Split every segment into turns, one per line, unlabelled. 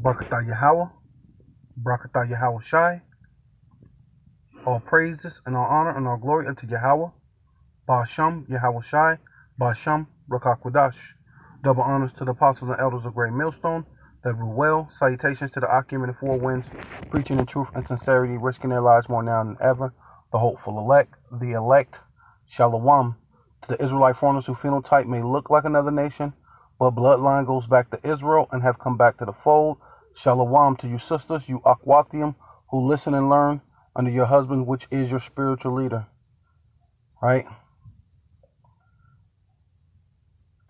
Barakatah Yahweh, Barakatah Yahweh Shai. All praises and all honor and all glory unto Yahweh, Ba'asham Yahweh Shai, Ba'asham Rakakwadash. Double honors to the apostles and elders of Great Millstone that rule well. Salutations to the Akim and the Four Winds, preaching in truth and sincerity, risking their lives more now than ever. The hopeful elect, Shalom. To the Israelite foreigners who phenotype may look like another nation, but bloodline goes back to Israel and have come back to the fold. Shalom to you sisters, you Akwathium, who listen and learn under your husband, which is your spiritual leader. Right?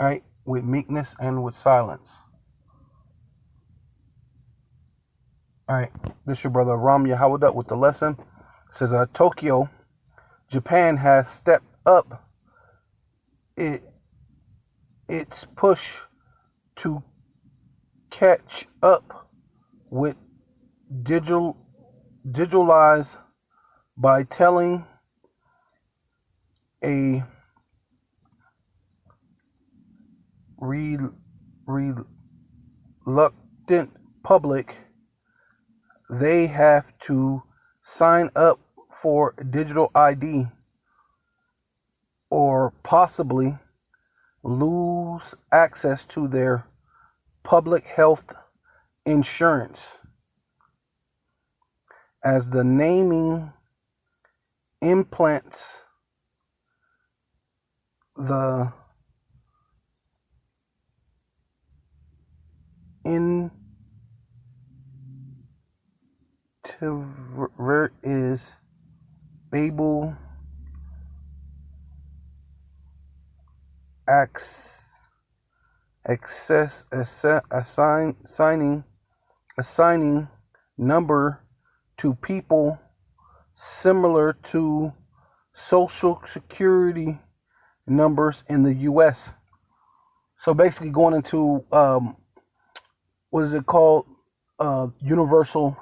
Right? With meekness and with silence. Alright, this is your brother Ram Yahawada with the lesson. It says Tokyo, Japan has stepped up its push to catch up with digitalize by telling a reluctant public they have to sign up for digital ID or possibly lose access to their public health insurance, as the naming implants the introvert is able assigning number to people similar to social security numbers in the US. So basically going into what is it called? Universal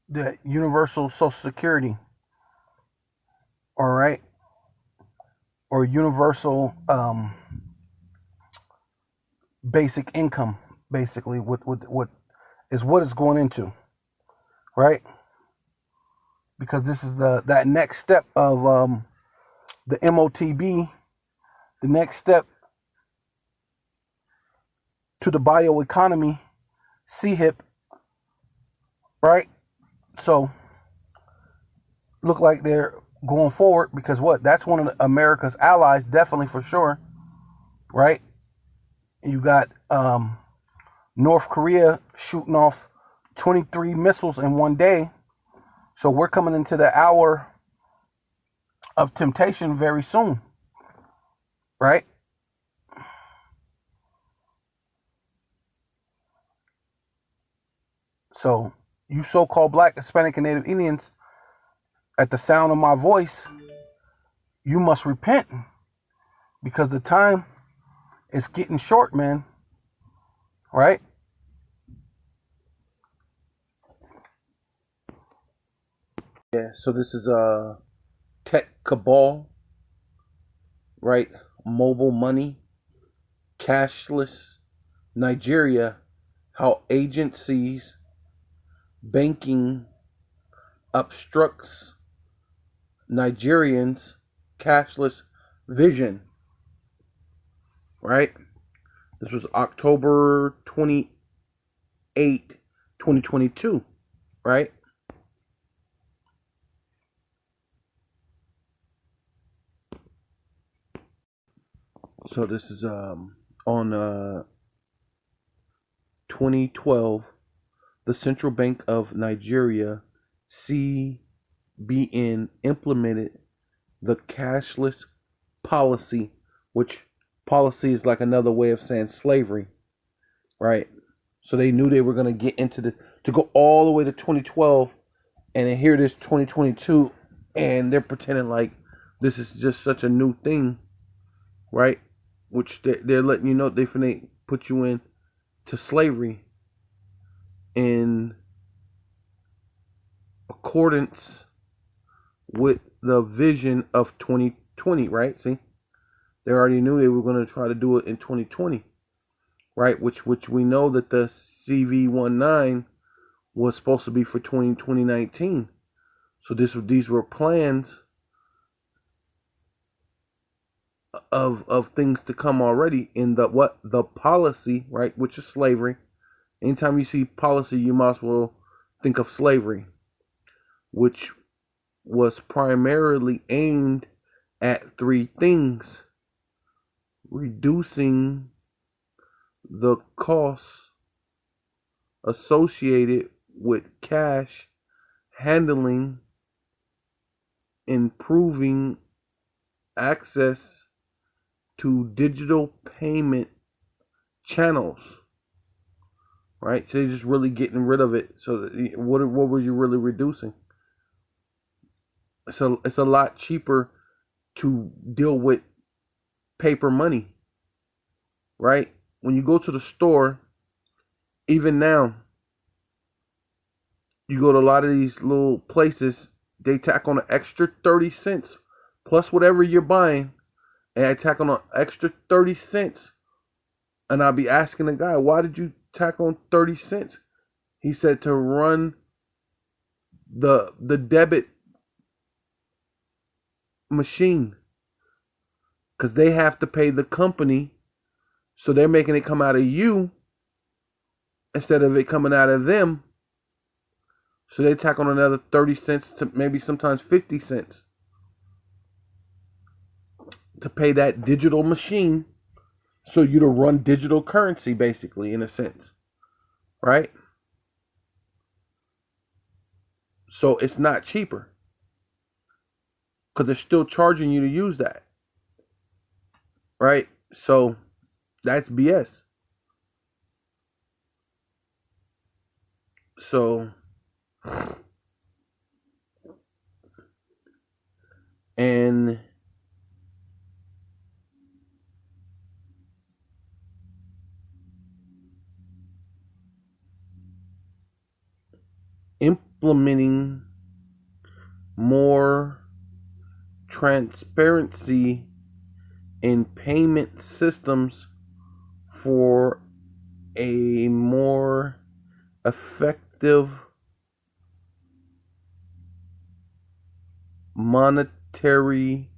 the universal social security. All right. Or universal basic income, basically what it's going into, right? Because this is that next step of the MOTB, the next step to the bioeconomy, CHIP, right? So look like they're going forward because what? That's one of America's allies, definitely for sure, right? You got North Korea shooting off 23 missiles in one day. So we're coming into the hour of temptation very soon, right? So you so-called Black, Hispanic, and Native Indians, at the sound of my voice, you must repent because the time is getting short, man. Right? Yeah, so this is Tech Cabal, right? Mobile money, cashless Nigeria, how agencies, banking obstructs Nigerians' cashless vision, right? This was October 28, 2022, right? So this is on 2012, the Central Bank of Nigeria, CBN, implemented the cashless policy, which policy is like another way of saying slavery, right? So they knew they were going to get into to go all the way to 2012, and then here it is 2022, and they're pretending like this is just such a new thing, right? Which they're letting you know they finna put you in to slavery in accordance with the vision of 2020, right? See, they already knew they were going to try to do it in 2020. right? Which we know that the CV-19 was supposed to be for 2019. So these were plans of things to come already in the policy, right, which is slavery. Anytime you see policy, you might as well think of slavery, which was primarily aimed at three things: reducing the costs associated with cash handling, improving access to digital payment channels, right? So they're just really getting rid of it. So what were you really reducing? It's a lot cheaper to deal with paper money, right? When you go to the store, even now, you go to a lot of these little places, they tack on an extra 30 cents plus whatever you're buying, and I tack on an extra 30 cents. And I'll be asking the guy, why did you tack on 30 cents? He said to run the debit machine, because they have to pay the company, so they're making it come out of you instead of it coming out of them. So they tack on another 30 cents to maybe sometimes 50 cents to pay that digital machine, so you to run digital currency, basically, in a sense, right? So it's not cheaper because they're still charging you to use that, right? So that's BS. So, and implementing more transparency in payment systems for a more effective monetary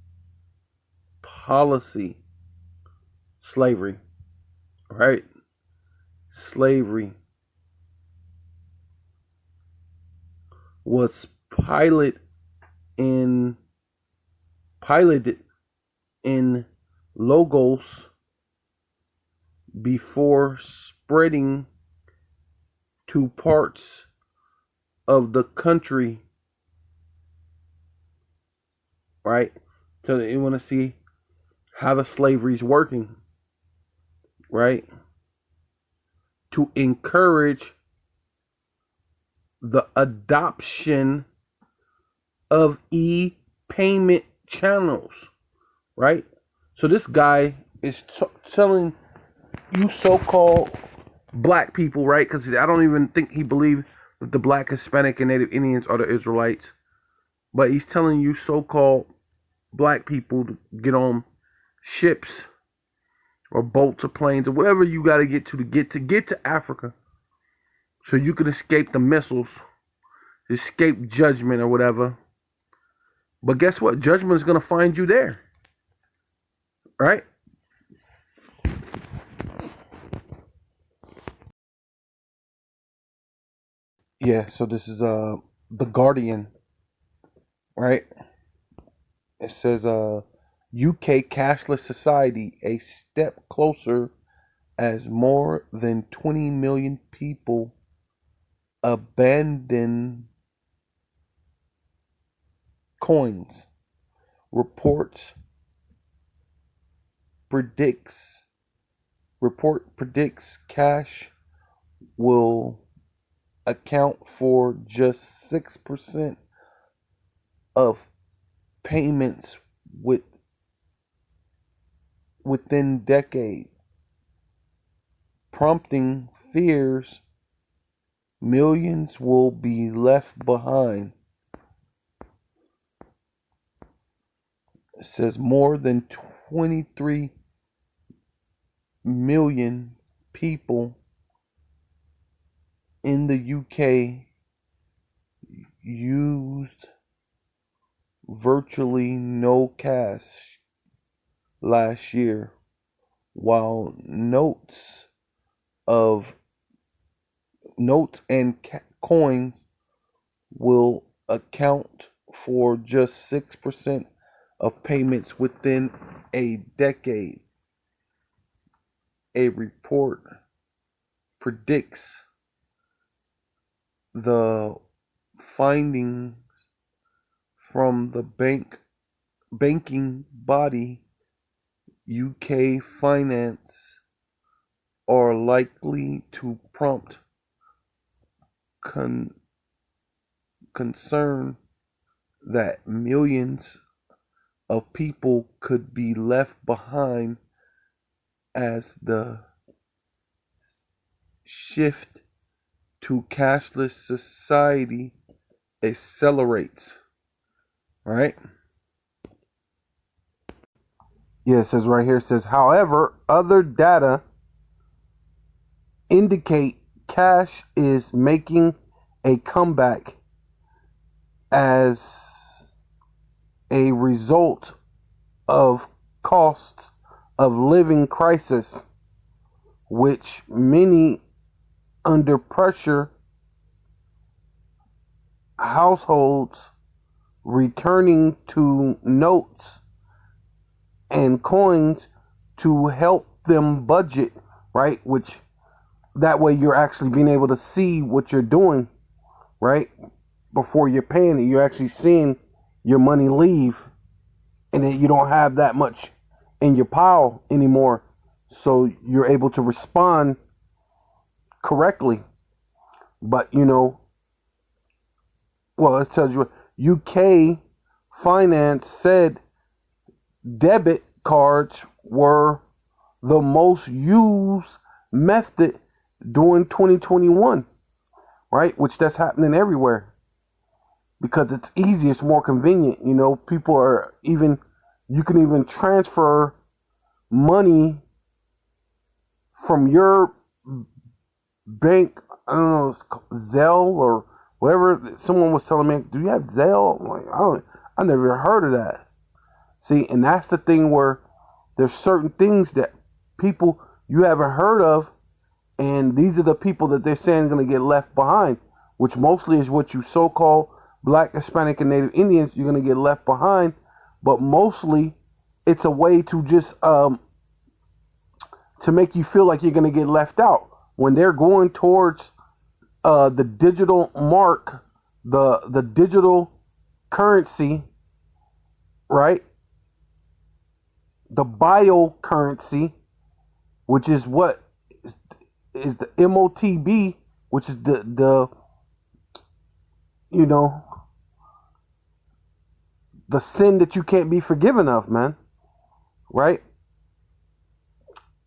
policy. Slavery, right? Slavery was piloted in Lagos before spreading to parts of the country, right? So they want to see how the slavery is working, right? To encourage the adoption of e-payment channels, right? So this guy is telling you so-called black people, right? Because I don't even think he believes that the black, Hispanic, and Native Indians are the Israelites. But he's telling you so-called black people to get on ships or boats or planes or whatever you got to get to Africa, so you can escape the missiles, escape judgment or whatever. But guess what? Judgment is going to find you there, right? Yeah, so this is The Guardian, right? It says UK cashless society a step closer as more than 20 million people abandon coins. Predicts Report predicts cash will account for just 6% of payments within decade, prompting fears millions will be left behind. It says more than 23 million
people in the UK used virtually no cash last year, while of notes and coins will account for just 6% of payments within a decade. A report predicts the findings from the banking body UK Finance are likely to prompt concern that millions of people could be left behind as the shift to cashless society accelerates. Right?
Yeah, it says right here, it says, however, other data indicate cash is making a comeback as a result of cost of living crisis, which many under pressure households returning to notes and coins to help them budget, right? Which that way you're actually being able to see what you're doing, right? Before you're paying it, you're actually seeing your money leave, and then you don't have that much in your pile anymore. So you're able to respond correctly. But well, it tells you UK Finance said debit cards were the most used method during 2021, right? Which that's happening everywhere because it's easy, it's more convenient. People are you can even transfer money from your bank. I don't know, it's Zelle or whatever. Someone was telling me, do you have Zelle? I'm like, I never heard of that. See, and that's the thing where there's certain things that people you haven't heard of, and these are the people that they're saying are going to get left behind, which mostly is what you so-called Black, Hispanic, and Native Indians, you're going to get left behind, but mostly it's a way to just to make you feel like you're going to get left out when they're going towards the digital mark, the digital currency, right? The biocurrency, which is what is the MOTB, which is the the sin that you can't be forgiven of, man, right?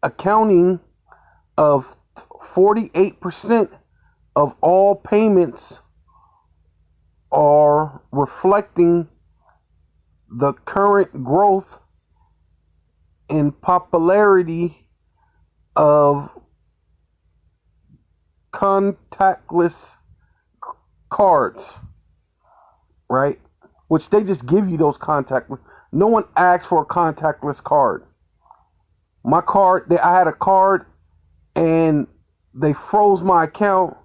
Accounting of 48% of all payments are reflecting the current growth in popularity of contactless cards, right? Which they just give you those contactless. No one asks for a contactless card. My card, I had a card and they froze my account,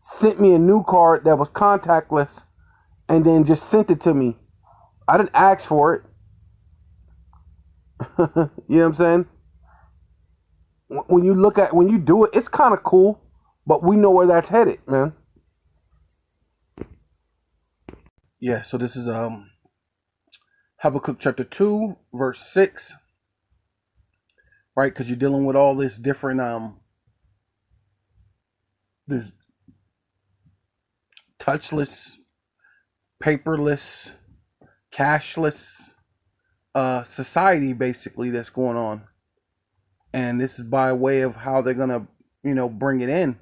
sent me a new card that was contactless, and then just sent it to me. I didn't ask for it. You know what I'm saying? When you do it, it's kind of cool, but we know where that's headed, man. Yeah, so this is Habakkuk chapter 2, verse 6, right? Because you're dealing with all this different this touchless, paperless, cashless society basically that's going on. And this is by way of how they're gonna, bring it in,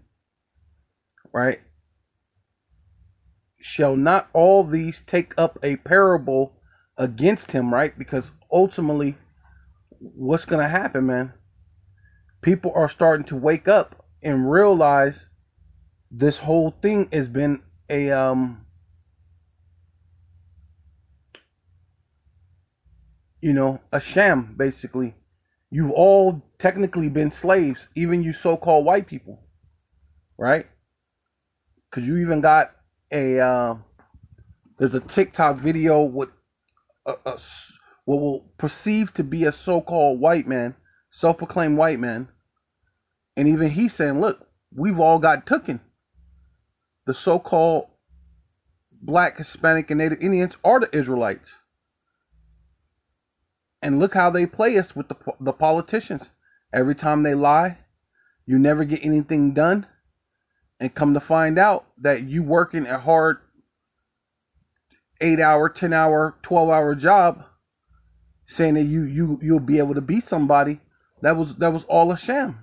right? Shall not all these take up a parable against him, right? Because ultimately, what's gonna happen, man? people are starting to wake up and realize this whole thing has been a a sham. Basically, you've all technically been slaves, even you so-called white people, right? Because you even got there's a TikTok video with what will perceive to be a so-called white man, self-proclaimed white man, and even he's saying, look, we've all got taken. The so-called black, Hispanic, and Native Indians are the Israelites. And look how they play us with the politicians. Every time they lie, you never get anything done. And come to find out that you working a hard 8-hour, 10-hour, 12-hour job, saying that you'll be able to beat somebody, that was all a sham.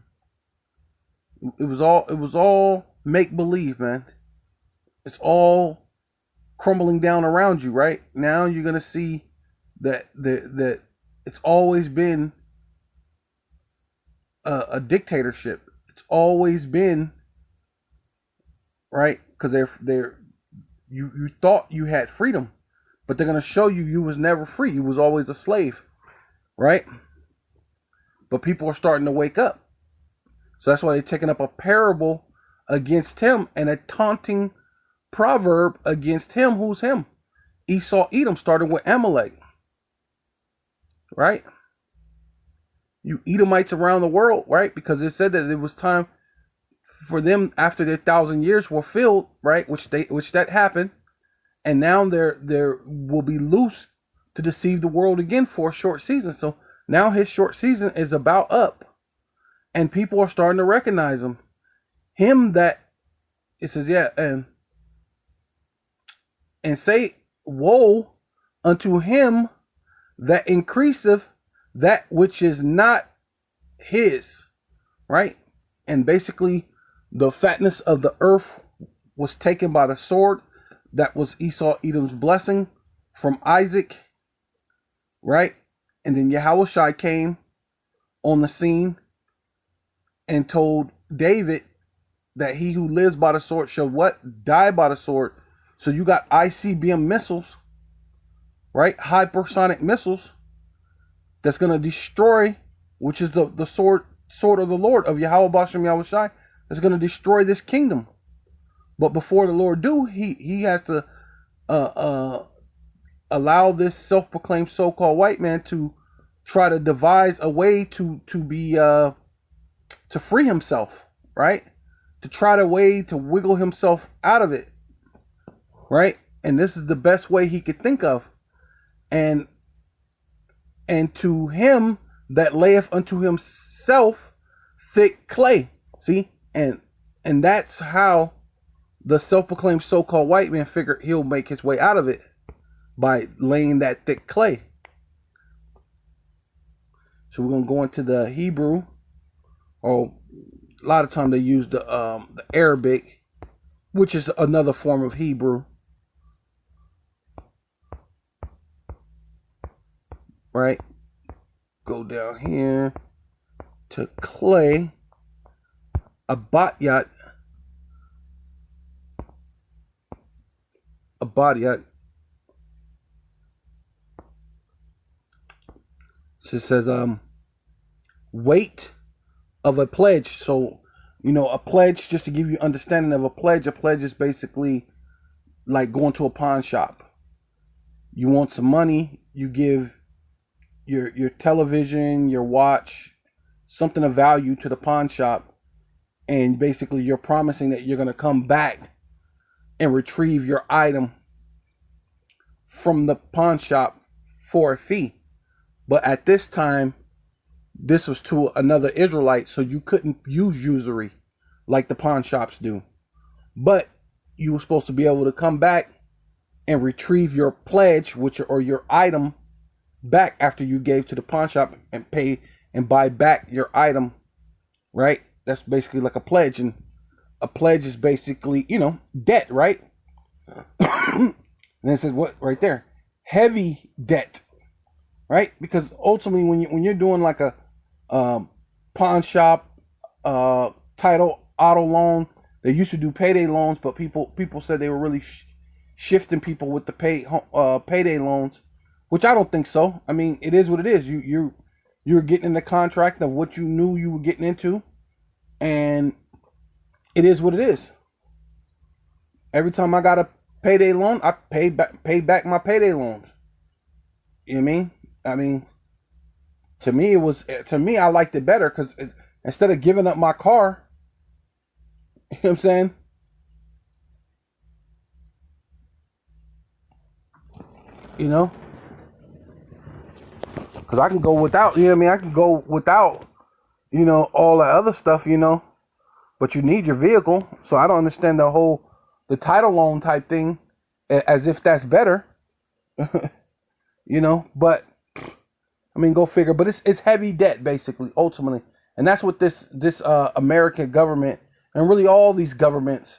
It was all make believe, man. It's all crumbling down around you, right? Now you're gonna see that it's always been a dictatorship. It's always been, right? Because you thought you had freedom, but they're gonna show you was never free. You was always a slave, right? But people are starting to wake up. So that's why they're taking up a parable against him and a taunting proverb against him. Who's him? Esau, Edom, starting with Amalek. Right? You Edomites around the world, right? Because it said that it was time for them after their 1,000 years were filled, right? Which that happened. And now there will be loose to deceive the world again for a short season. So now his short season is about up. And people are starting to recognize him. Him that, it says, yeah, and say, woe unto him that increaseth that which is not his, right? And basically, the fatness of the earth was taken by the sword. That was Esau, Edom's blessing from Isaac, right? And then Yahushua came on the scene and told David that he who lives by the sword shall what? Die by the sword. So you got ICBM missiles, right? Hypersonic missiles that's going to destroy, which is the sword of the Lord of Yahweh Bashem Yahushai, that's going to destroy this kingdom. But before the Lord do, he has to allow this self-proclaimed so-called white man to try to devise a way to free himself, right? To try to way to wiggle himself out of it, right? And this is the best way he could think of. And to him that layeth unto himself thick clay. See? And that's how the self-proclaimed so-called white man figured he'll make his way out of it, by laying that thick clay. So we're going to go into the Hebrew, or a lot of times they use the Arabic, which is another form of Hebrew. Right? Go down here to clay. Abatyat. So it says weight of a pledge. So, a pledge, just to give you understanding of a pledge is basically like going to a pawn shop. You want some money, you give your television, your watch, something of value to the pawn shop, and basically you're promising that you're going to come back and retrieve your item from the pawn shop for a fee. But at this time, this was to another Israelite, so you couldn't use usury like the pawn shops do. But you were supposed to be able to come back and retrieve your pledge, or your item, back after you gave to the pawn shop, and pay and buy back your item, right? That's basically like a pledge. And a pledge is basically, debt, right? And it says what right there? Heavy debt, right? Because ultimately when you're doing like a pawn shop title auto loan. They used to do payday loans, but people said they were really shifting people with the payday loans, which I don't think so. I mean, it is what it is. You're getting in the contract of what you knew you were getting into, and it is what it is. Every time I got a payday loan, I pay back my payday loans. You know what I mean? I mean, to me, I liked it better because instead of giving up my car, you know what I'm saying? You know? Because I can go without, you know what I mean? I can go without, all that other stuff, but you need your vehicle. So I don't understand the title loan type thing as if that's better, but I mean, go figure. But it's heavy debt, basically, ultimately. And that's what this American government and really all these governments,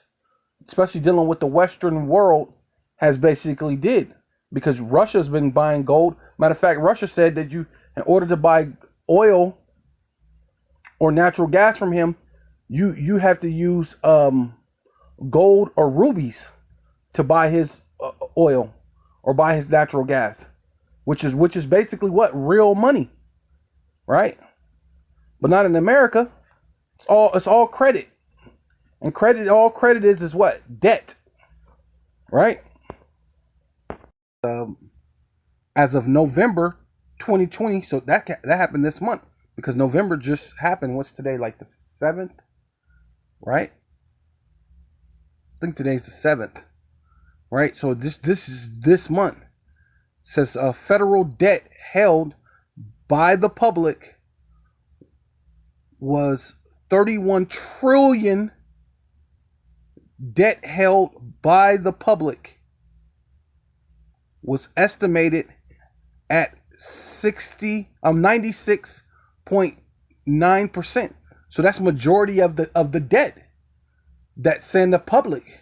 especially dealing with the Western world, has basically did. Because Russia's been buying gold. Matter of fact, Russia said that in order to buy oil or natural gas from him, you have to use gold or rubies to buy his oil or buy his natural gas, which is basically what real money, right? But not in America. It's all credit, and all credit is what? Debt, right? As of November 2020, so that happened this month because November just happened. What's today? Like the 7th, right? I think today's the 7th, right? So this is this month. It says federal debt held by the public was 31 trillion. Debt held by the public was estimated at 96.9%. So that's majority of the debt that's in the public.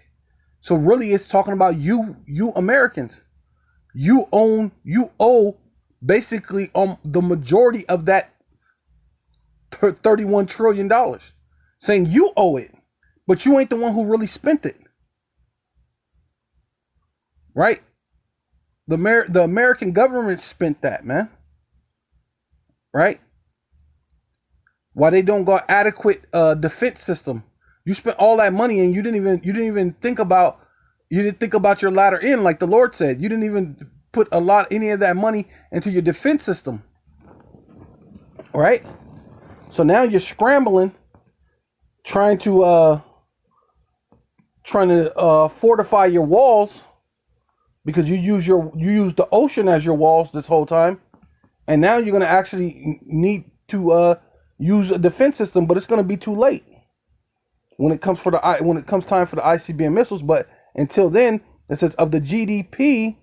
So really it's talking about you Americans. You owe basically the majority of that $31 trillion. Saying you owe it, but you ain't the one who really spent it. Right? The American government spent that, man. Right? Why they don't got adequate defense system? You spent all that money and you didn't even think about your latter end, like the Lord said. You didn't even put any of that money into your defense system. Right? So now you're scrambling, trying to fortify your walls. Because you use the ocean as your walls this whole time, and now you're gonna actually need to use a defense system, but it's gonna be too late when it comes time for the ICBM missiles. But until then, it says of the GDP,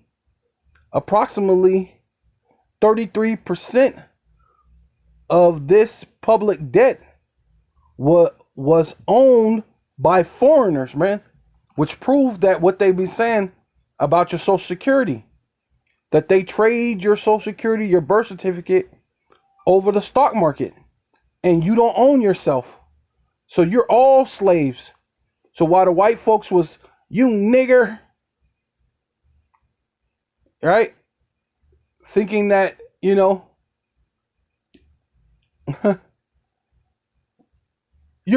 approximately 33% of this public debt was owned by foreigners, man, which proves that what they've been saying about your Social Security, that they trade your Social Security, your birth certificate, over the stock market, and you don't own yourself. So you're all slaves. So while the white folks was, you nigger, right? Thinking that, you're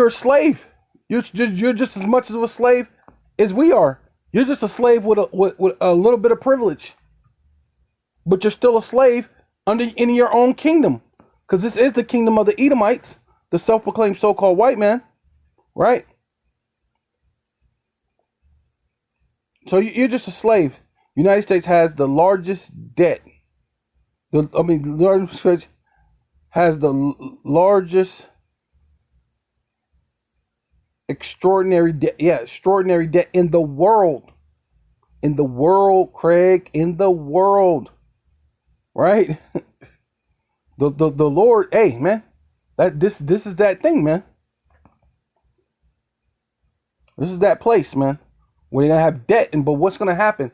a slave. You're just as much of a slave as we are. You're just a slave with a little bit of privilege, but you're still a slave in your own kingdom, because this is the kingdom of the Edomites, the self-proclaimed so-called white man, right? So you're just a slave. United States has the largest debt. The United States has the largest extraordinary debt in the world. In the world, Craig, in the world. Right? The Lord, hey man, this is that thing, man. This is that place, man, where you're gonna have debt, but what's gonna happen?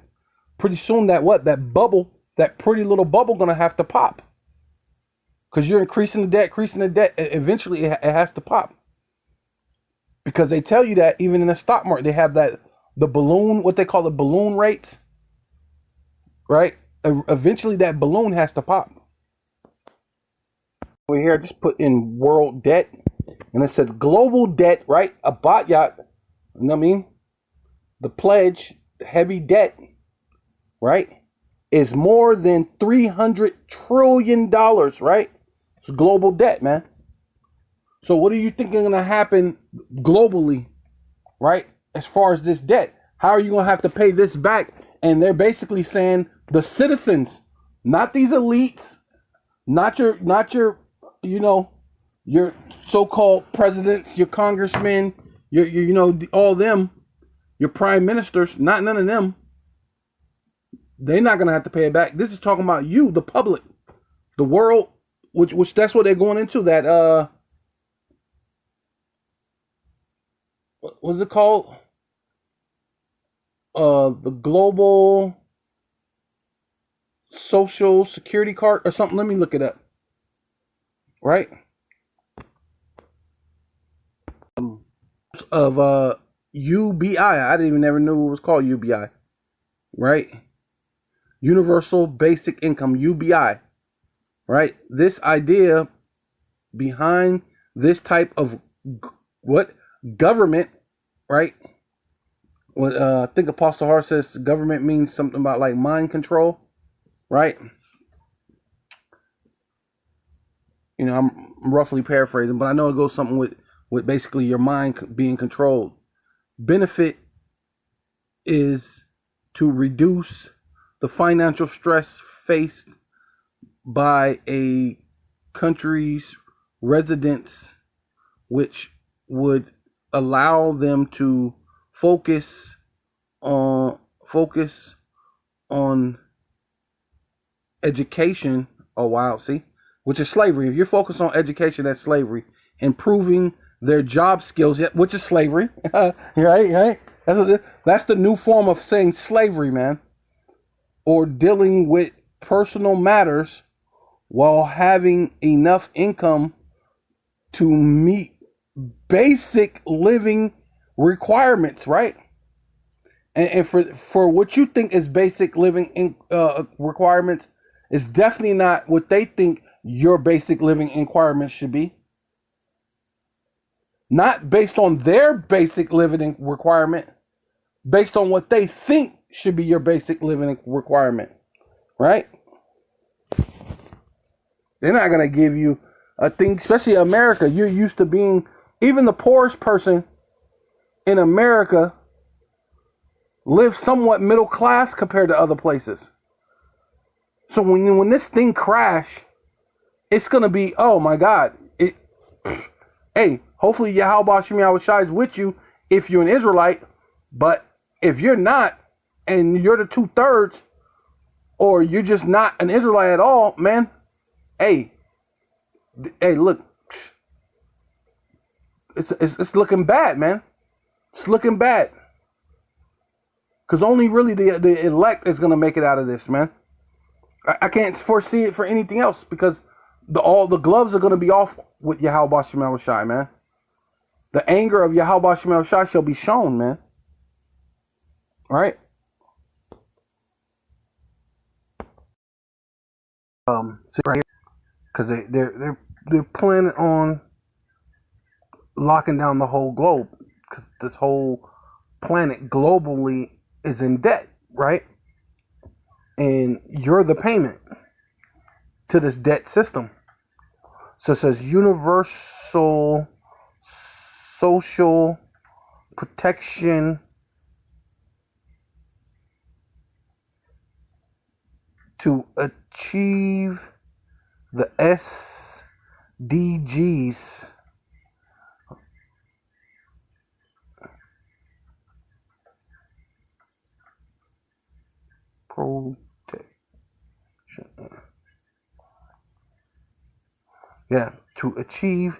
Pretty soon that pretty little bubble gonna have to pop. Because you're increasing the debt, eventually it has to pop. because they tell you that even in the stock market, they have the balloon, what they call the balloon rates, right? Eventually that balloon has to pop. Over here, I just put in world debt, and it says global debt, right? A bot yacht, you know what I mean? The pledge, heavy debt, right, is more than $300 trillion, right? It's global debt, man. So what do you think is going to happen globally, right, as far as this debt? How are you going to have to pay this back? And they're basically saying the citizens, not these elites, not your, your so-called presidents, your congressmen, your all them, your prime ministers, none of them. They're not going to have to pay it back. This is talking about you, the public, the world, which that's what they're going into. That what was it called? The global social security card or something. Let me look it up. Right? Of UBI. I didn't even ever know it was called UBI. Right? Universal Basic Income, UBI. Right? This idea behind this type of government, right? What I think Apostle Hart says government means something about like mind control, right? I'm roughly paraphrasing, but I know it goes something with basically your mind being controlled. Benefit is to reduce the financial stress faced by a country's residents, which would allow them to focus on education. Oh wow, see, which is slavery. If you're focused on education, that's slavery. Improving their job skills, which is slavery. right. That's the new form of saying slavery, man. Or dealing with personal matters while having enough income to meet basic living requirements, right? And for what you think is basic living requirements is definitely not what they think your basic living requirements should be. Not based on their basic living requirement, based on what they think should be your basic living requirement, right? They're not going to give you a thing, especially America. You're used to being, even the poorest person in America lives somewhat middle class compared to other places. So when this thing crash, it's going to be, oh my God. Hey, hopefully Yahweh Shem Yahweh Shai is with you if you're an Israelite. But if you're not, and you're the 2/3, or you're just not an Israelite at all, man, hey, look, it's looking bad, man. It's looking bad. Because only really the elect is going to make it out of this, man. I can't foresee it for anything else because all the gloves are going to be off with Yahweh Shem Yahweh Shai, man. The anger of Yahweh Shem Yahweh Shai shall be shown, man. All right? See right here, because they're planning on locking down the whole globe, because this whole planet globally is in debt, right? And you're the payment to this debt system. So it says universal social protection to achieve the SDGs. Yeah, to achieve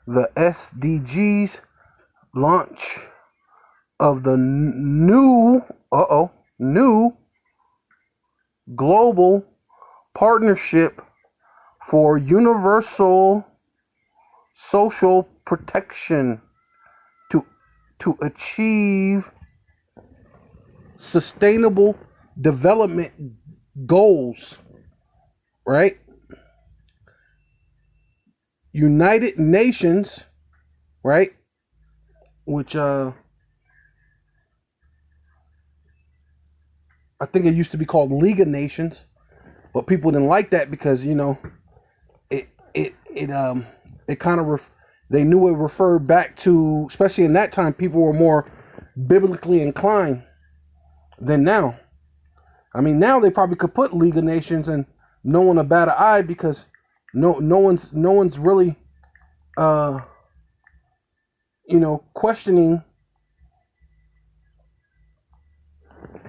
the SDGs, launch of the new global partnership for universal social protection to to achieve sustainable development goals, right? United Nations, right? Which I think it used to be called League of Nations, but people didn't like that because it kind of they knew it referred back to, especially in that time, people were more biblically inclined than now. I mean, now they probably could put League of Nations and no one a bad eye because no one's really questioning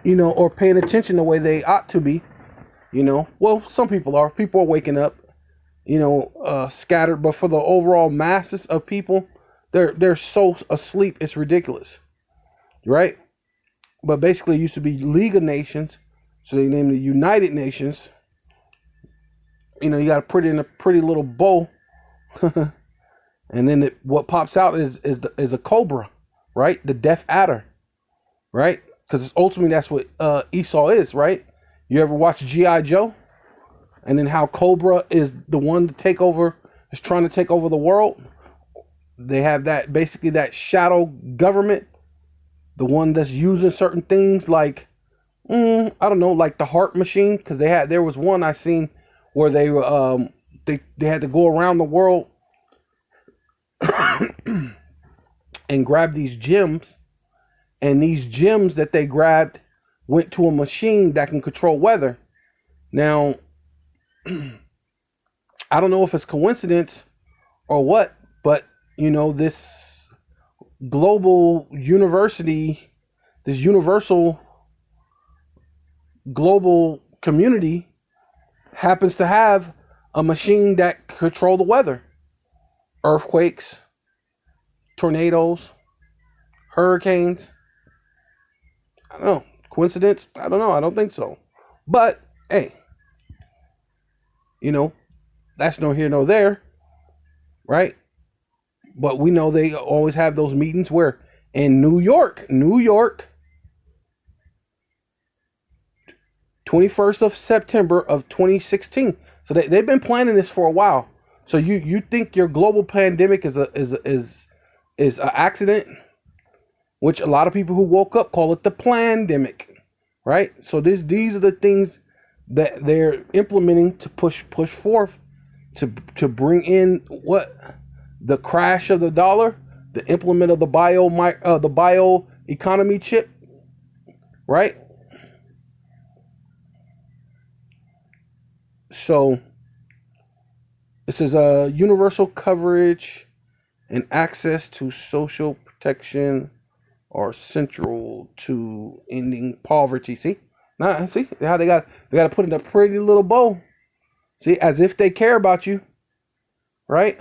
or paying attention the way they ought to be. Well, some people are. People are waking up, scattered, but for the overall masses of people, they're so asleep it's ridiculous, right? But basically, it used to be League of Nations, so they named it United Nations. You got to put it in a pretty little bow, and then what pops out is a cobra, right? The death adder, right? Because ultimately that's what Esau is, right? You ever watch G.I. Joe? And then how Cobra is the one to take over, is trying to take over the world. They have that, basically that shadow government, the one that's using certain things like, I don't know, like the heart machine. Because there was one I seen where they had to go around the world and grab these gems. And these gems that they grabbed went to a machine that can control weather. Now, I don't know if it's coincidence or what, but this global university, this universal global community happens to have a machine that control the weather. Earthquakes, tornadoes, hurricanes. I don't know. Coincidence? I don't know. I don't think so. But, hey, that's no here, no there, right? But we know they always have those meetings where in New York, 21st of September of 2016. So they've been planning this for a while. So you think your global pandemic is an accident? Which a lot of people who woke up call it the plandemic, right? So these are the things that they're implementing to push forth to bring in what the crash of the dollar, the implement of the bio economy chip, right? So this is a universal coverage and access to social protection are central to ending poverty. See how they got to put in a pretty little bow. See, as if they care about you, right?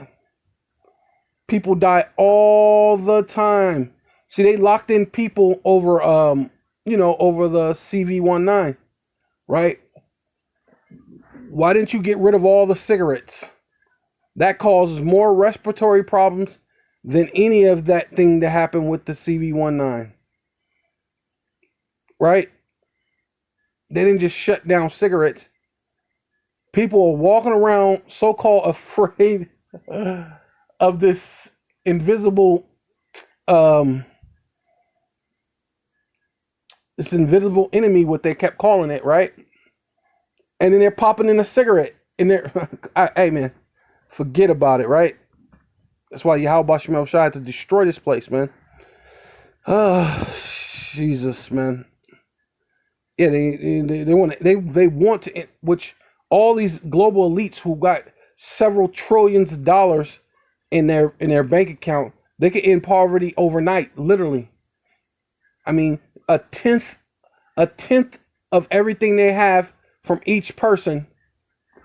People die all the time. See, they locked in people over over the CV19, right? Why didn't you get rid of all the cigarettes? That causes more respiratory problems than any of that thing that happened with the CV19. Right? They didn't just shut down cigarettes. People are walking around so-called afraid of this invisible enemy, what they kept calling it, right? And then they're popping in a cigarette in there. Hey man, forget about it, right? That's why Yahweh Shem Shai had to destroy this place, man. Oh, Jesus, man. Yeah, they want to, which all these global elites who got several trillions of dollars in their bank account, they could end poverty overnight, literally. I mean, a tenth of everything they have from each person,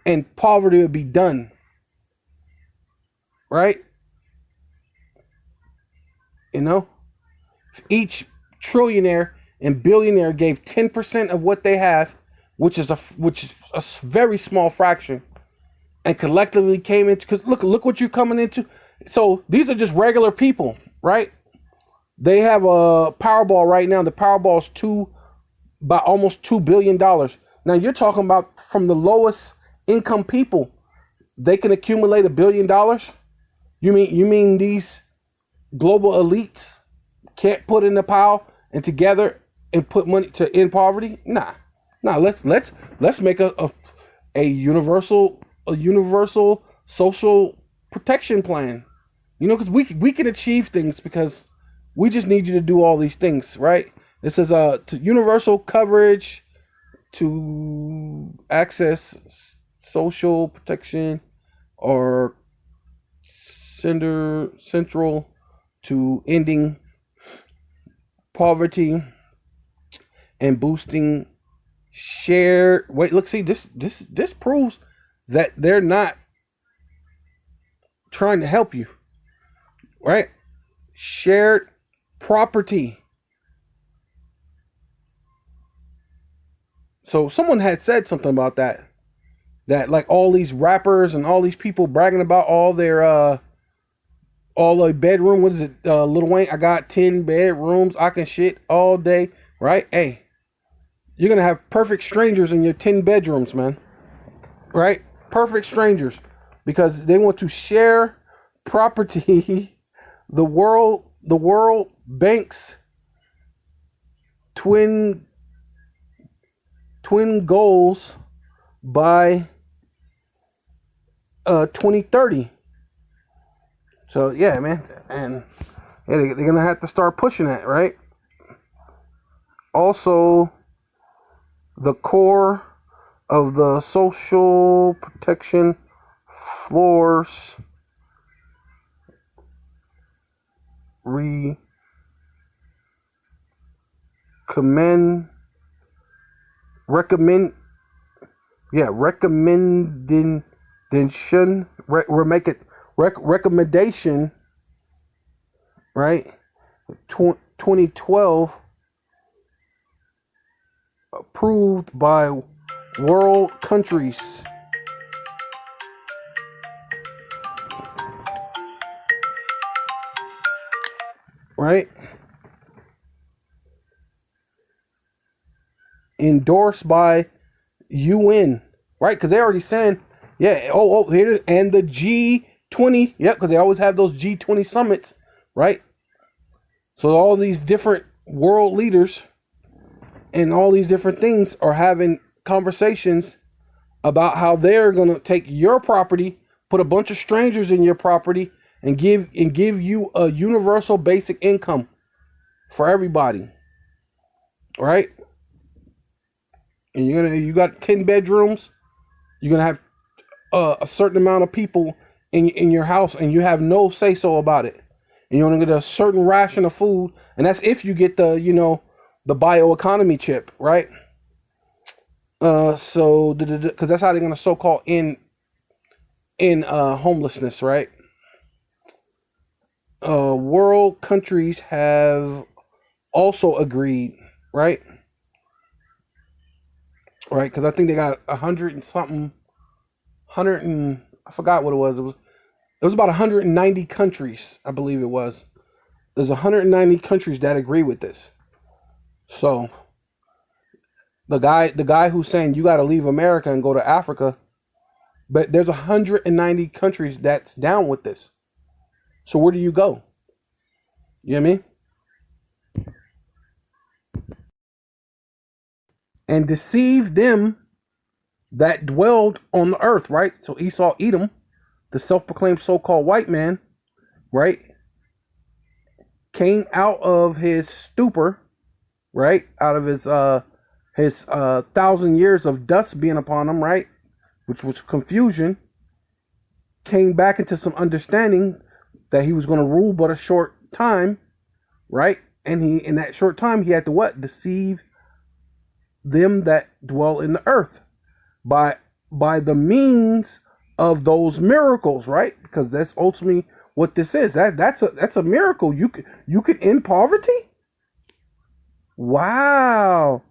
and poverty would be done. Right? If each trillionaire and billionaire gave 10% of what they have, which is a very small fraction, and collectively came into, because look what you're coming into. So these are just regular people, right?
They have a Powerball right now. The Powerball is by almost $2 billion. Now you're talking about from the lowest income people, they can accumulate $1 billion. You mean these global elites can't put in the pile and together and put money to end poverty? Nah. Let's make a universal social protection plan. Because we can achieve things because we just need you to do all these things, right? This is to universal coverage, to access social protection, or central to ending poverty and boosting shared. Wait, look, see this proves that they're not trying to help you, right? Shared property. So someone had said something about that like all these rappers and all these people bragging about all the bedroom. What is it, Lil Wayne? I got 10 bedrooms. I can shit all day, right? Hey, you're gonna have perfect strangers in your 10 bedrooms, man. Right? Perfect strangers, because they want to share property. The World Bank's twin goals by 2030. So yeah, man, and yeah, they're gonna have to start pushing that, right? Also, the core of the social protection floors recommendation. Recommendation, right? 2012, approved by world countries. Right? Endorsed by UN, right? Because they already saying, yeah, here it is. And the G20, yep, because they always have those G20 summits, right? So all these different world leaders and all these different things are having conversations about how they're going to take your property, put a bunch of strangers in your property, and give you a universal basic income for everybody, right? And you got 10 bedrooms. You're gonna have a certain amount of people in your house, and you have no say so about it. And you're gonna get a certain ration of food, and that's if you get the bioeconomy chip, right? So because that's how they're gonna so-called in homelessness, right? World countries have also agreed, right? Right, because I think they got 100 and something, I forgot what it was. It was about 190 countries, I believe it was. There's 190 countries that agree with this. So the guy who's saying you got to leave America and go to Africa, but there's 190 countries that's down with this. So where do you go? You know what I mean? And deceive them that dwelled on the earth, right? So Esau, Edom, the self-proclaimed so-called white man, right, came out of his stupor, right, out of his 1,000 years of dust being upon him, right, which was confusion, came back into some understanding that he was going to rule but a short time, right? And in that short time, he had to what? Deceive them that dwell in the earth by the means of those miracles, right? Because that's ultimately what this is. That's a miracle. You could end poverty. Wow.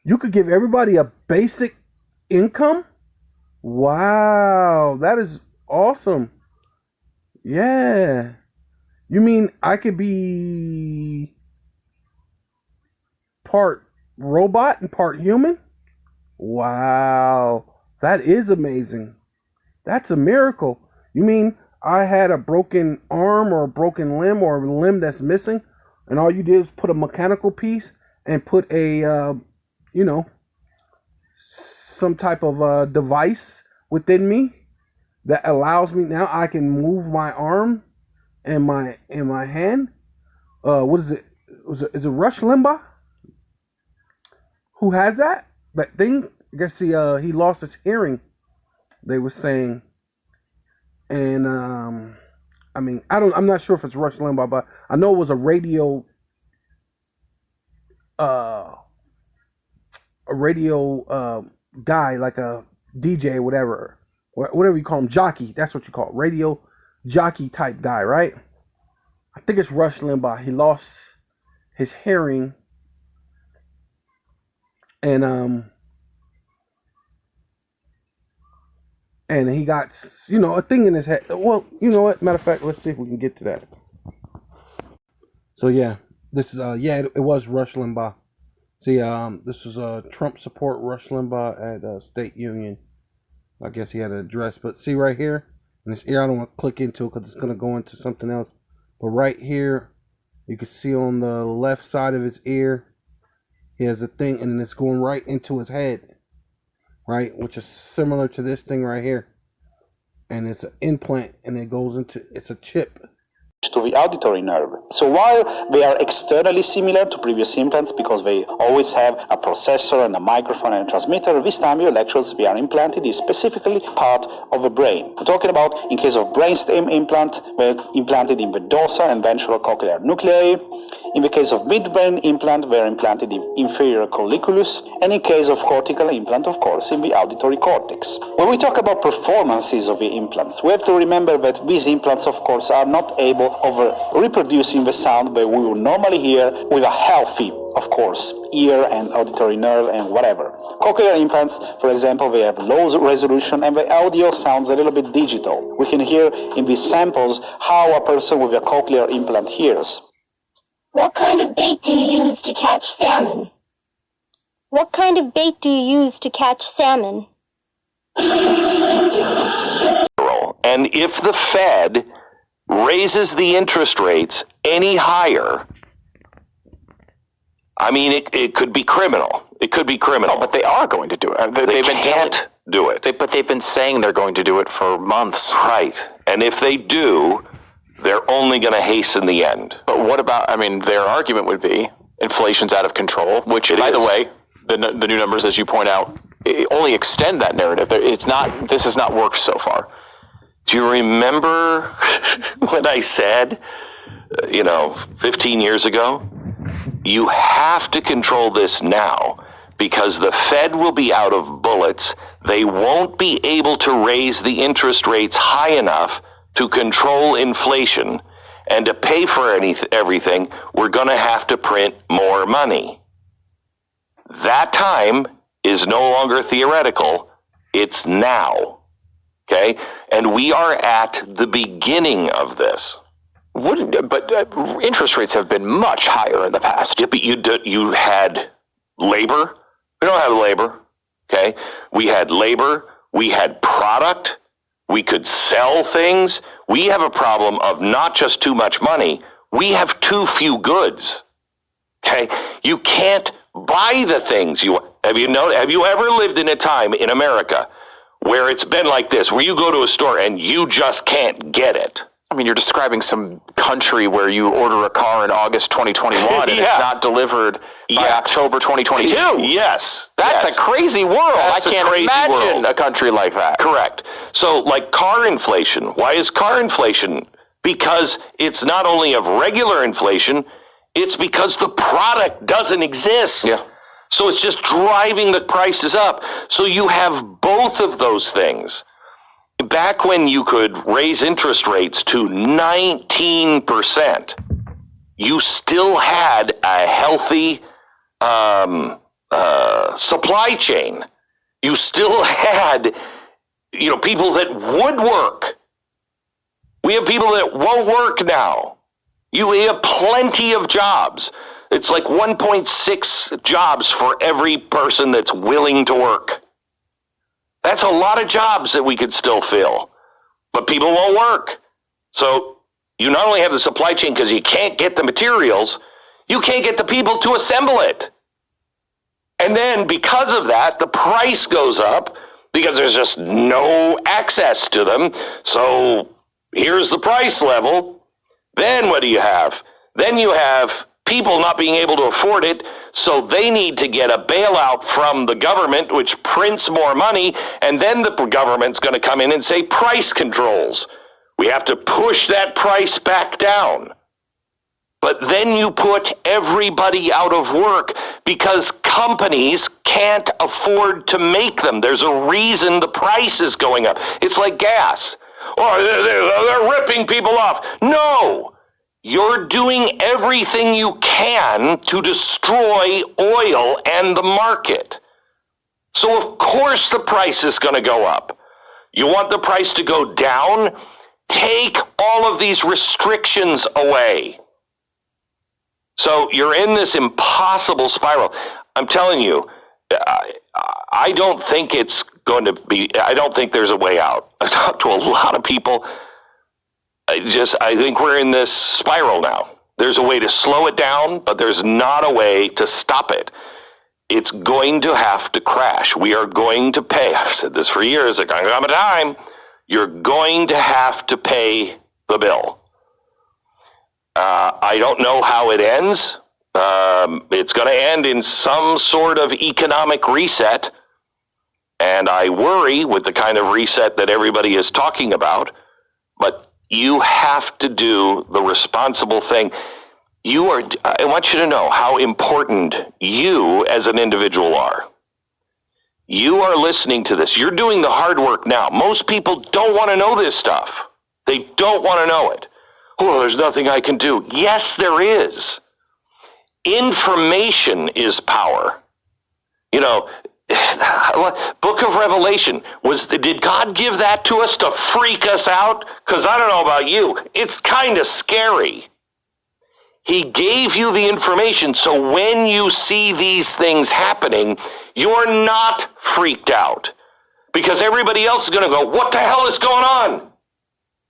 You could give everybody a basic income. Wow, that is awesome. Yeah. You mean I could be part robot and part human? Wow, that is amazing. That's a miracle. You mean I had a broken arm or a broken limb or a limb that's missing, and all you did is put a mechanical piece and put a, some type of device within me that allows me now I can move my arm and my hand. What is it? Is it Rush Limbaugh who has that thing? I guess he lost his hearing. They were saying, and I'm not sure if it's Rush Limbaugh, but I know it was a radio guy, like a DJ, whatever you call him, jockey. That's what you call it, radio jockey type guy, right? I think it's Rush Limbaugh. He lost his hearing, and he got a thing in his head. Well, you know what? Matter of fact, let's see if we can get to that. So yeah, this is it was Rush Limbaugh. See, this was Trump support Rush Limbaugh at State Union. I guess he had an address, but see right here in this ear, I don't want to click into it because it's going to go into something else. But right here, you can see on the left side of his ear, he has a thing, and it's going right into his head, right? Which is similar to this thing right here. And it's an implant, and it's a chip.
To the auditory nerve. So while they are externally similar to previous implants because they always have a processor and a microphone and a transmitter, this time the electrodes they are implanted is specifically part of the brain. We're talking about, in case of brainstem implant, they're implanted in the dorsal and ventral cochlear nuclei. In the case of midbrain implant, they're implanted in inferior colliculus, and in case of cortical implant, of course, in the auditory cortex. When we talk about performances of the implants, we have to remember that these implants, of course, are not able of reproducing the sound that we would normally hear with a healthy, of course, ear and auditory nerve and whatever. Cochlear implants, for example, they have low resolution and the audio sounds a little bit digital. We can hear in these samples how a person with a cochlear implant hears.
What kind of bait do you use to catch salmon? What kind of bait do you use to catch salmon?
And if the Fed raises the interest rates any higher, I mean, it could be criminal. It could be criminal.
Oh, but they are going to do it.
They can't do it.
But they've been saying they're going to do it for months.
Right. And if they do, they're only going to hasten the end.
But what about, their argument would be inflation's out of control, which, by the way, the new numbers, as you point out, only extend that narrative. This has not worked so far.
Do you remember when I said, 15 years ago, you have to control this now because the Fed will be out of bullets. They won't be able to raise the interest rates high enough to control inflation, and to pay for everything, we're going to have to print more money. That time is no longer theoretical. It's now. Okay? And we are at the beginning of this.
But interest rates have been much higher in the past.
Yeah, but you had labor. We don't have labor. Okay? We had labor. We had product. We could sell things. We have a problem of not just too much money. We have too few goods. Okay? You can't buy the things you want. Have you ever lived in a time in America where it's been like this, where you go to a store and you just can't get it?
You're describing some country where you order a car in August 2021 and it's not delivered by October 2022.
Yes.
That's a crazy world. I can't imagine a country like that.
Correct. So, like car inflation. Why is car inflation? Because it's not only of regular inflation, it's because the product doesn't exist.
Yeah.
So it's just driving the prices up. So you have both of those things. Back when you could raise interest rates to 19%, you still had a healthy supply chain. You still had, people that would work. We have people that won't work now. You have plenty of jobs. It's like 1.6 jobs for every person that's willing to work. That's a lot of jobs that we could still fill, but people won't work. So you not only have the supply chain because you can't get the materials, you can't get the people to assemble it. And then because of that, the price goes up because there's just no access to them. So here's the price level. Then what do you have? Then you have people not being able to afford it, so they need to get a bailout from the government, which prints more money, and then the government's going to come in and say price controls. We have to push that price back down. But then you put everybody out of work because companies can't afford to make them. There's a reason the price is going up. It's like gas. Oh, they're ripping people off. No! You're doing everything you can to destroy oil and the market. So of course the price is going to go up. You want the price to go down? Take all of these restrictions away. So you're in this impossible spiral. I'm telling you, I don't think it's going to be, I don't think there's a way out. I've talked to a lot of people. I think we're in this spiral now. There's a way to slow it down, but there's not a way to stop it. It's going to have to crash. We are going to pay. I've said this for years. There's going to come a time. You're going to have to pay the bill. I don't know how it ends. It's going to end in some sort of economic reset. And I worry with the kind of reset that everybody is talking about. But you have to do the responsible thing. I want you to know how important you as an individual are. You are listening to this. You're doing the hard work now. Most people don't want to know this stuff. They don't want to know it. Oh, there's nothing I can do. Yes, there is. Information is power. You know, Book of Revelation, did God give that to us to freak us out? Because I don't know about you, it's kind of scary. He gave you the information so when you see these things happening, you're not freaked out. Because everybody else is going to go, what the hell is going on?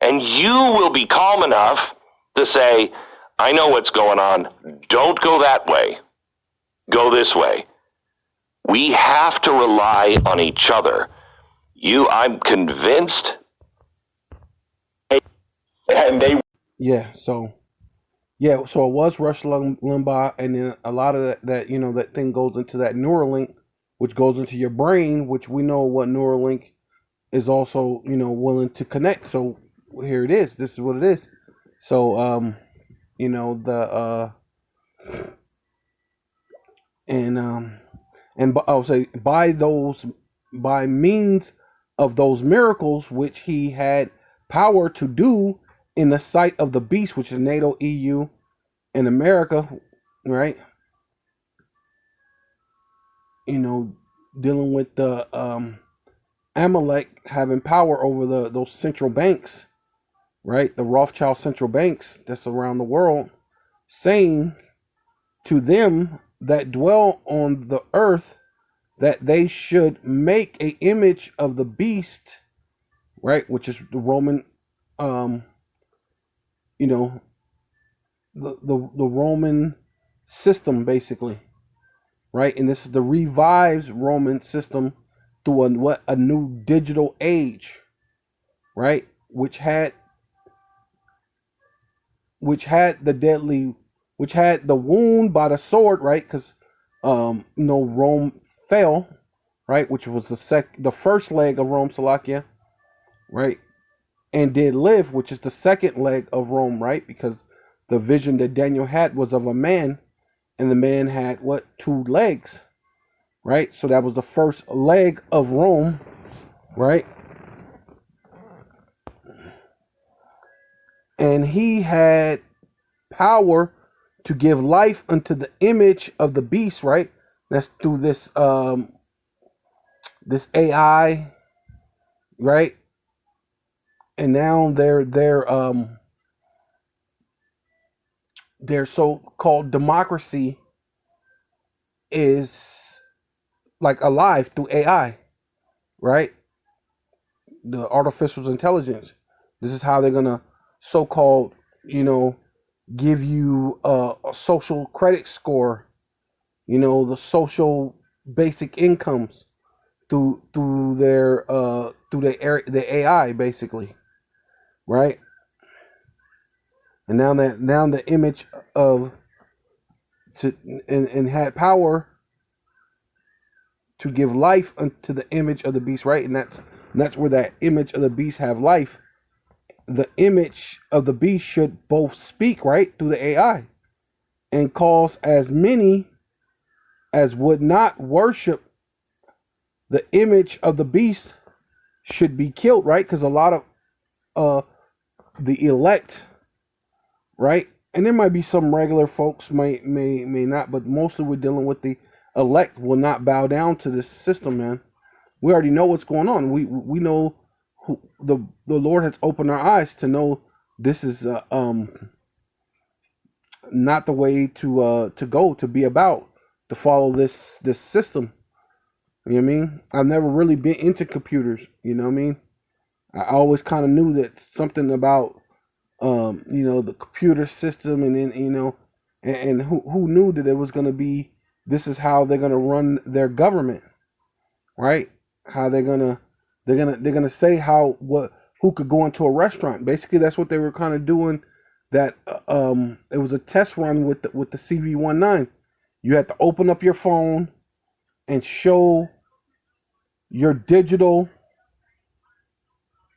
And you will be calm enough to say, I know what's going on. Don't go that way. Go this way. We have to rely on each other. I'm convinced. And they.
So it was Rush Limbaugh, and then a lot of that that thing goes into that Neuralink, which goes into your brain, which we know what Neuralink is also, willing to connect. So here it is. This is what it is. So, and I'll say by means of those miracles which he had power to do in the sight of the beast, which is NATO, EU, and America, right? Dealing with the Amalek having power over those central banks, right? The Rothschild central banks that's around the world, saying to them that dwell on the earth that they should make an image of the beast, right? Which is the Roman, the Roman system, basically, right? And this is the revives Roman system through a new digital age, right? Which had the wound by the sword, right? Because Rome fell, right? Which was the first leg of Rome, Salakia, right? And did live, which is the second leg of Rome, right? Because the vision that Daniel had was of a man, and the man had 2 legs, right? So that was the first leg of Rome, right? And he had power to give life unto the image of the beast, right? That's through this this AI, right? And now they're their so-called democracy is like alive through AI, right? The artificial intelligence. This is how they're gonna so-called, give you a social credit score, the social basic incomes through the AI basically, right? And now the image of and had power to give life unto the image of the beast, right? And that's where that image of the beast have life. The image of the beast should both speak, right, through the AI, and cause as many as would not worship the image of the beast should be killed, right? Because a lot of the elect, right, and there might be some regular folks may not, but mostly we're dealing with the elect will not bow down to this system, man. We already know what's going on. We know who the Lord has opened our eyes to know this is not the way to go, to be about, to follow this system. You know what I mean? I've never really been into computers. You know what I mean? I always kind of knew that something about the computer system, and then and who knew that it was going to be, this is how they're going to run their government, right? How they're gonna say who could go into a restaurant. Basically, that's what they were kind of doing. That it was a test run with the CV19. You had to open up your phone and show your digital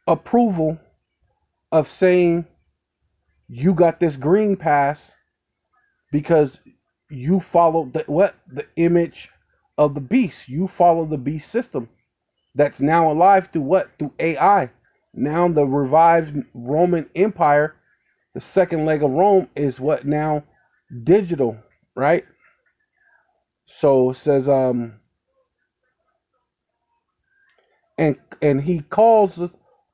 approval of saying you got this green pass because you follow the image of the beast. You follow the beast system that's now alive through AI. Now the revived Roman Empire, the second leg of Rome, is what now? Digital, right? So it says and he calls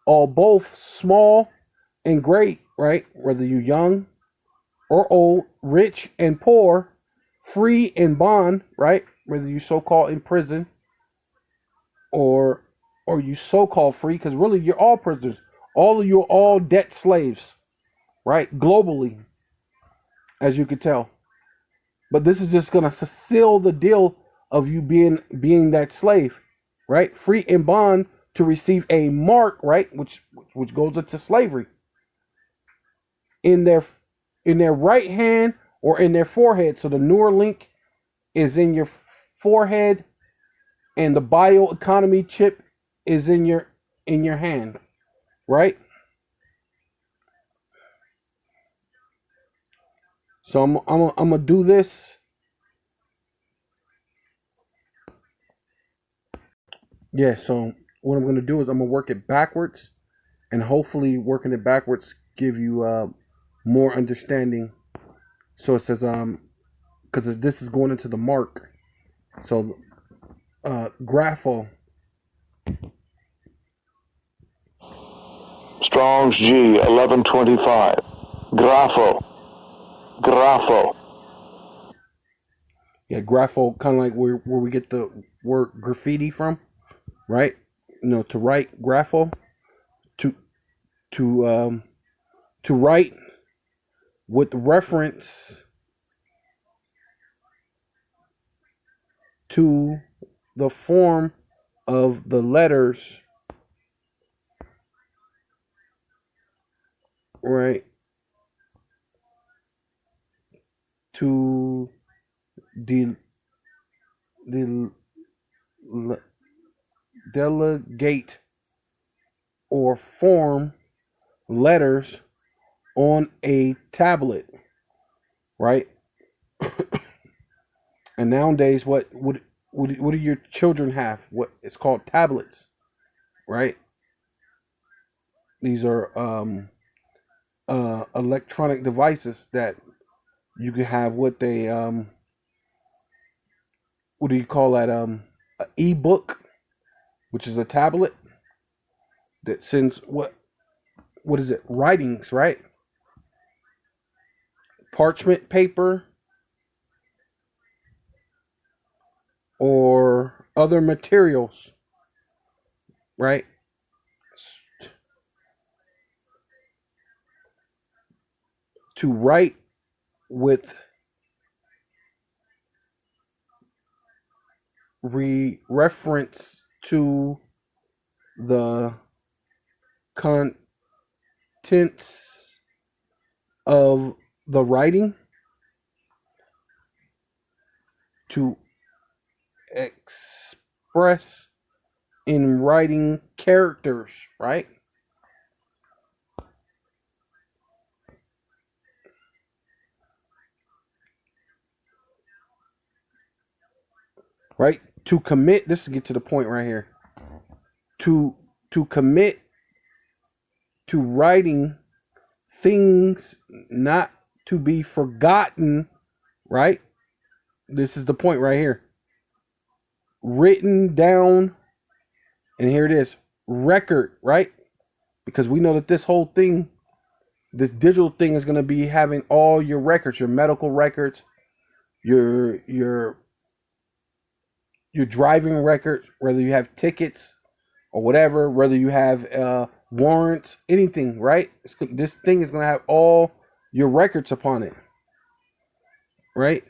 all both small and great, right? Whether you're young or old, rich and poor, free and bond, right? Whether you so-called in prison or you so-called free, because really you're all prisoners. All of you are all debt slaves, right? Globally, as you could tell. But this is just gonna seal the deal of you being that slave, right? Free and bond to receive a mark, right? Which goes into slavery. In their right hand or in their forehead. So the Neuralink is in your forehead, and the bioeconomy chip is in your hand, right? So I'm gonna do this. Yeah. So what I'm gonna do is I'm gonna work it backwards, and hopefully working it backwards give you more understanding. So it says because this is going into the mark. So grapho.
Strong's G 1125. Grapho.
Yeah, grapho, kind of like where we get the word graffiti from, right? To write, grapho, to write with reference to the form of the letters, right? To delegate or form letters on a tablet, right? And nowadays, what do your children have? What it's called tablets, right? These are electronic devices that you can have what they what do you call that? An e-book, which is a tablet that sends what is it? Writings, right? parchment paper or other materials, right? To write with reference to the contents of the writing, to express in writing characters, right? Right? To commit, this to get to the point right here. To commit to writing things not to be forgotten, right? This is the point right here. Written down, and here it is, record, right? Because we know that this whole thing, this digital thing is going to be having all your records, your medical records, your driving records, whether you have tickets or whatever, whether you have warrants, anything, right? This thing is going to have all your records upon it, right?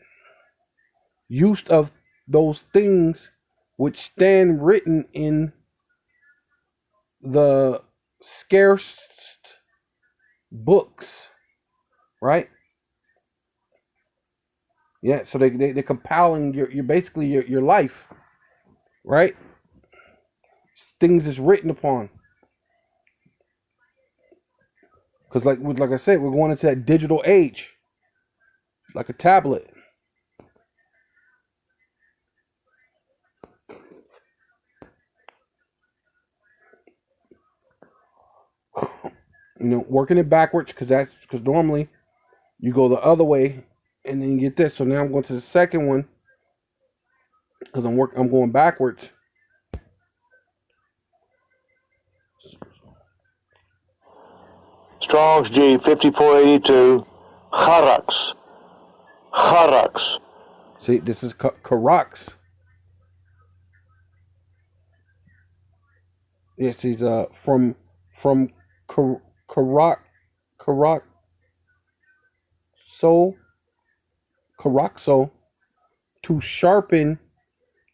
Use of those things which stand written in the scarce books, right? Yeah, so they're compiling your basically your life, right? Things is written upon. Because like I said, we're going into that digital age, like a tablet. You know, working it backwards because normally you go the other way and then you get this. So now I'm going to the second one because I'm going backwards.
Strong's G 5482. Charax. Charax.
See, this is Karax. Yes, he's from Karak Karakso to sharpen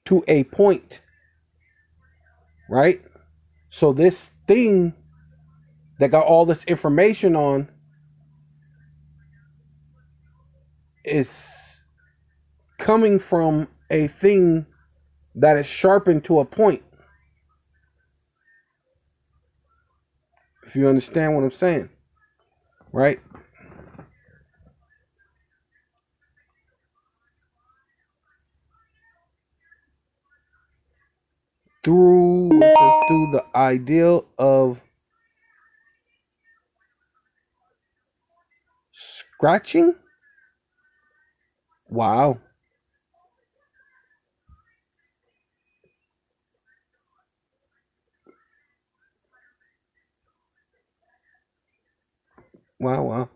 to a point, right? So this thing that got all this information on is coming from a thing that is sharpened to a point. If you understand what I'm saying, right? Through the ideal of scratching. Wow. Wow.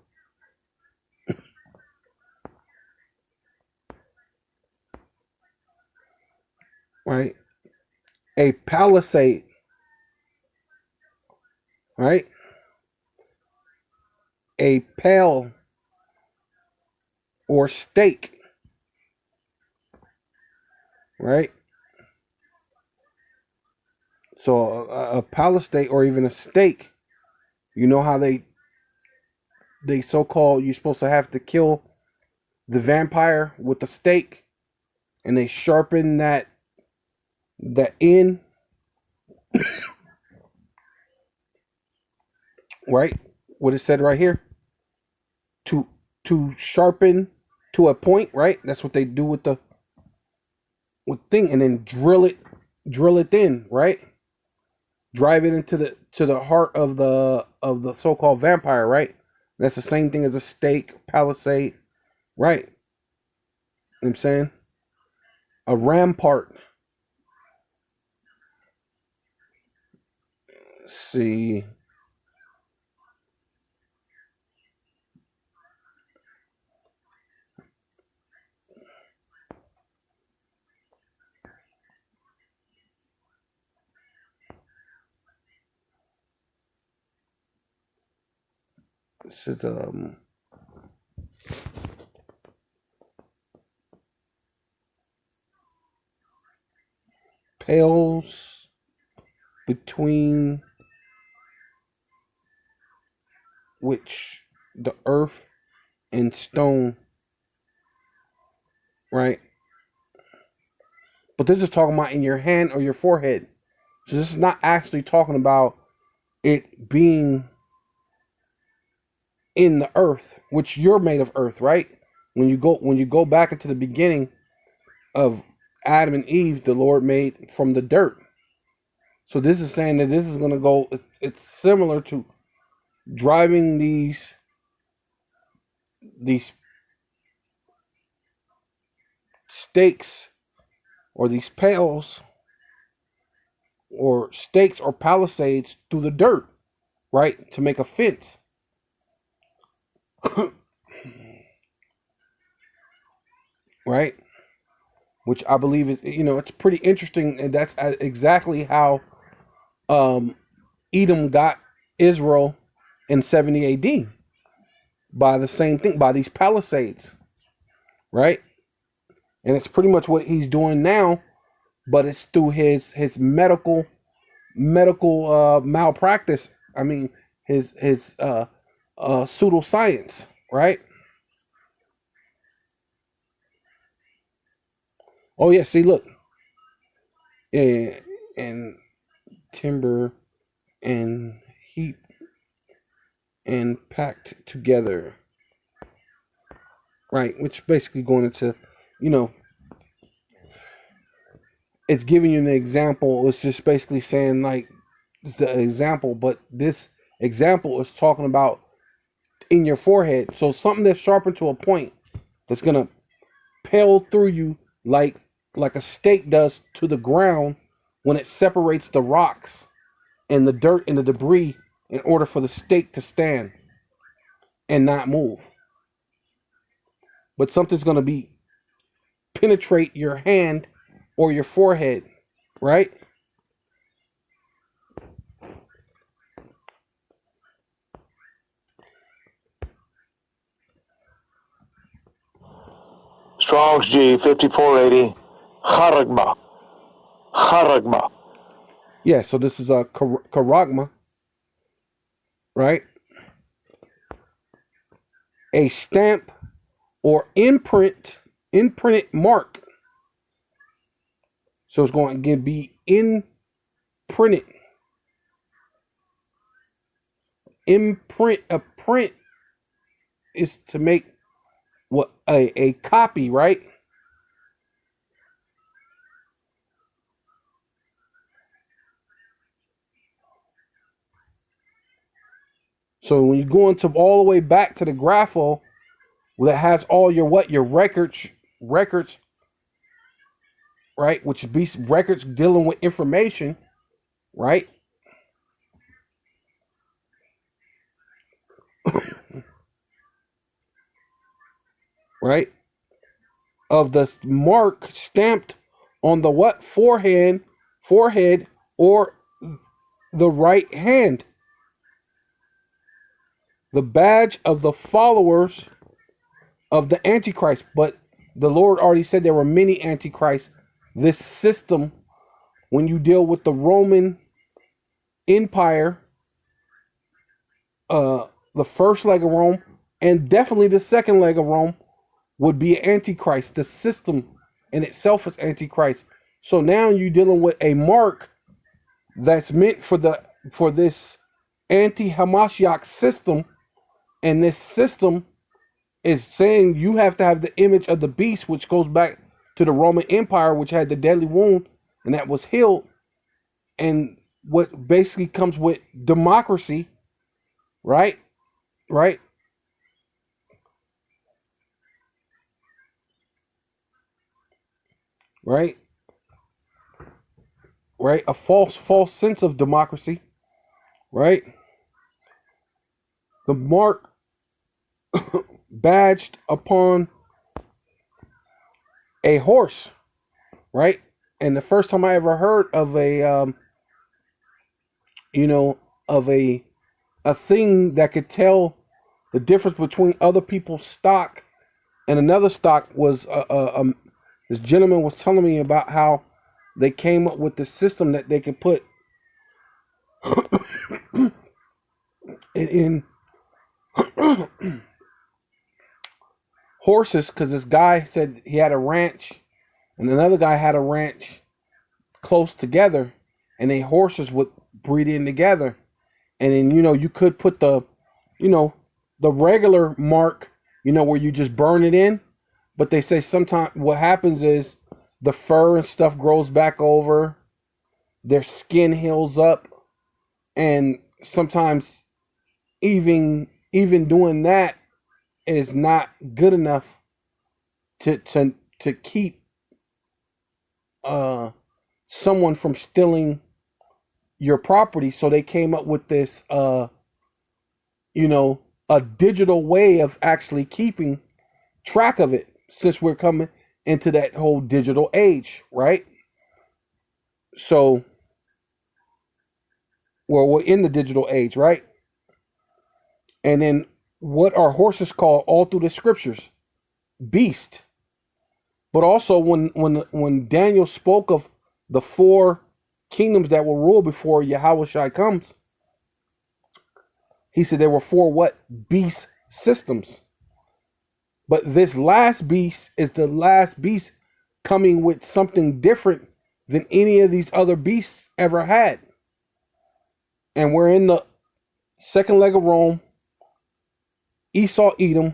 Right? A palisade. Right? A pale or stake. Right? So a palisade or even a stake, you know how they so-called, you're supposed to have to kill the vampire with the stake, and they sharpen that end, right? What it said right here, to sharpen to a point, right? That's what they do with thing, and then drill it in, right? Drive it into the heart of the so-called vampire, right? That's the same thing as a stake, palisade, right? You know what I'm saying? A rampart. Let's see. This is pales between which the earth and stone, right? But this is talking about in your hand or your forehead. So this is not actually talking about it being in the earth, which you're made of earth, right? When you go back into the beginning of Adam and Eve, the Lord made from the dirt. So this is saying that this is going to go, it's similar to driving these stakes or these pails or stakes or palisades through the dirt, right? To make a fence. Right? Which I believe is, it's pretty interesting, and that's exactly how Edom got Israel in 70 AD by the same thing, by these palisades, right? And it's pretty much what he's doing now, but it's through his medical malpractice. I mean, his pseudoscience, right? Oh yeah, see, look, and timber and heap and packed together, right? Which basically going into, it's giving you an example. It's just basically saying like it's the example, but this example is talking about in your forehead. So something that's sharpened to a point that's gonna pale through you like a stake does to the ground when it separates the rocks and the dirt and the debris in order for the stake to stand and not move. But something's going to penetrate your hand or your forehead, right?
Strong's G 5480. Charagma. Charagma.
Yeah, so this is a charagma, right? A stamp or imprinted mark. So it's going to be imprinted. A print is to make what a copy, right? So when you go into all the way back to the grapho that has all your records, right? Which would be records dealing with information, right? Right? Of the mark stamped on the forehead or the right hand. The badge of the followers of the Antichrist. But the Lord already said there were many Antichrists. This system, when you deal with the Roman Empire, the first leg of Rome, and definitely the second leg of Rome, would be Antichrist. The system in itself is Antichrist. So now you're dealing with a mark that's meant for this anti-Hamashiach system, and this system is saying you have to have the image of the beast, which goes back to the Roman Empire, which had the deadly wound, and that was healed. And what basically comes with democracy, right? Right? Right? Right? A false sense of democracy, right? The mark badged upon a horse, right? And the first time I ever heard of a thing that could tell the difference between other people's stock and another stock was this gentleman was telling me about how they came up with the system that they could put it in horses, because this guy said he had a ranch and another guy had a ranch close together, and they horses would breed in together, and then you could put the the regular mark where you just burn it in, but they say sometimes what happens is the fur and stuff grows back over, their skin heals up, and sometimes even doing that is not good enough to keep someone from stealing your property. So they came up with this a digital way of actually keeping track of it, since we're coming into that whole digital age, right? So we're in the digital age, right? And then what are horses called all through the scriptures? Beast. But also when Daniel spoke of the 4 kingdoms that will rule before Yahushua comes, he said there were 4 what? Beast systems. But this last beast is the last beast coming with something different than any of these other beasts ever had. And we're in the second leg of Rome. Esau, Edom.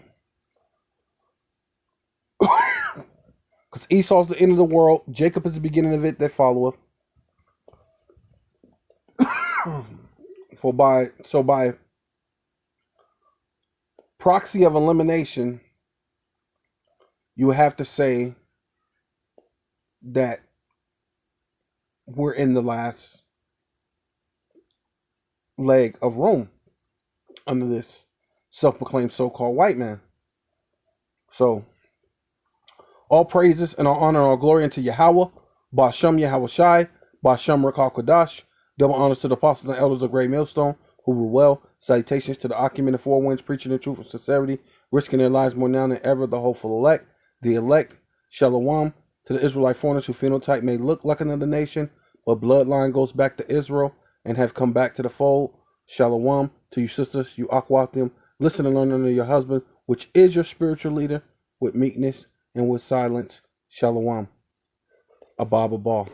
Because Esau's the end of the world. Jacob is the beginning of it that followeth. So by proxy of elimination, you have to say that we're in the last leg of Rome under this self-proclaimed so-called white man. So all praises and all honor and all glory unto Yahweh, Ba'ashem Yahushai, Ba'ashem Rakal Kodash. Double honors to the apostles and elders of Great Millstone, who rule well. Salutations to the occupant of 4 winds, preaching the truth and sincerity, risking their lives more now than ever, the hopeful elect. The elect, Shalom, to the Israelite foreigners whose phenotype may look like another nation, but bloodline goes back to Israel and have come back to the fold. Shalom to you sisters, you Aquatim. Listen and learn under your husband, which is your spiritual leader, with meekness and with silence. Shalom. Abba Ball.